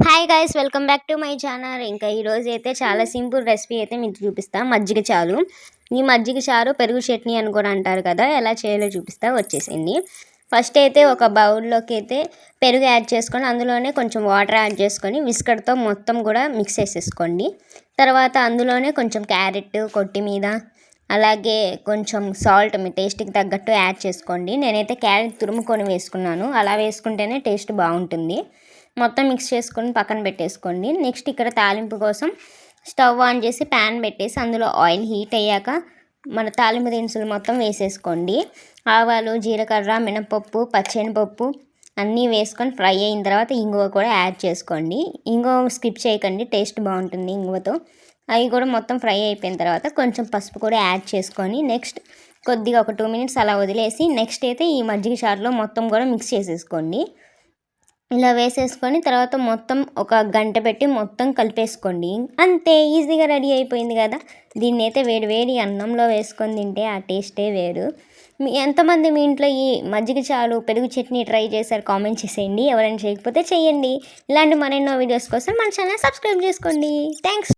Hi guys, welcome back to my channel. ఇంకా ఈరోజు అయితే చాలా సింపుల్ రెసిపీ అయితే మీకు చూపిస్తా. మజ్జిగ చారు. ఈ మజ్జిగ చారు పెరుగు చట్నీ అని కూడా అంటారు కదా, ఎలా చేయాలో చూపిస్తా, వచ్చేసింది. ఫస్ట్ అయితే ఒక బౌల్లోకి అయితే పెరుగు యాడ్ చేసుకొని అందులోనే కొంచెం వాటర్ యాడ్ చేసుకొని విస్కర్తో మొత్తం కూడా మిక్స్ చేసేసుకోండి. తర్వాత అందులోనే కొంచెం క్యారెట్, కొత్తిమీర, అలాగే కొంచెం సాల్ట్ మీ టేస్ట్కి తగ్గట్టు యాడ్ చేసుకోండి. నేనైతే క్యారెట్ తురుముకొని వేసుకున్నాను, అలా వేసుకుంటేనే టేస్ట్ బాగుంటుంది. మొత్తం మిక్స్ చేసుకొని పక్కన పెట్టేసుకోండి. నెక్స్ట్ ఇక్కడ తాలింపు కోసం స్టవ్ ఆన్ చేసి ప్యాన్ పెట్టేసి అందులో ఆయిల్ హీట్ అయ్యాక మన తాలింపు దినుసులు మొత్తం వేసేసుకోండి. ఆవాలు, జీలకర్ర, మినపప్పు, పచ్చెనపప్పు అన్నీ వేసుకొని ఫ్రై అయిన తర్వాత ఇంగువ కూడా యాడ్ చేసుకోండి. ఇంగువ స్కిప్ చేయకండి, టేస్ట్ బాగుంటుంది ఇంగువతో. అవి కూడా మొత్తం ఫ్రై అయిపోయిన తర్వాత కొంచెం పసుపు కూడా యాడ్ చేసుకొని నెక్స్ట్ కొద్దిగా ఒక 2 మినిట్స్ అలా వదిలేసి నెక్స్ట్ అయితే ఈ మజ్జిగ చారులో మొత్తం కూడా మిక్స్ చేసేసుకోండి. ఇలా వేసేసుకొని తర్వాత మొత్తం ఒక గంట పెట్టి మొత్తం కలిపేసుకోండి. అంతే, ఈజీగా రెడీ అయిపోయింది కదా. దీన్ని అయితే వేడి వేడి అన్నంలో వేసుకొని తింటే ఆ టేస్టే వేరు. ఎంతమంది మీ ఇంట్లో ఈ మజ్జిగ చారు పెరుగు చట్నీ ట్రై చేశారు కామెంట్ చేసేయండి. ఎవరైనా చేయకపోతే చేయండి. ఇలాంటి మరెన్నో వీడియోస్ కోసం మన ఛానల్ సబ్స్క్రైబ్ చేసుకోండి. థ్యాంక్స్.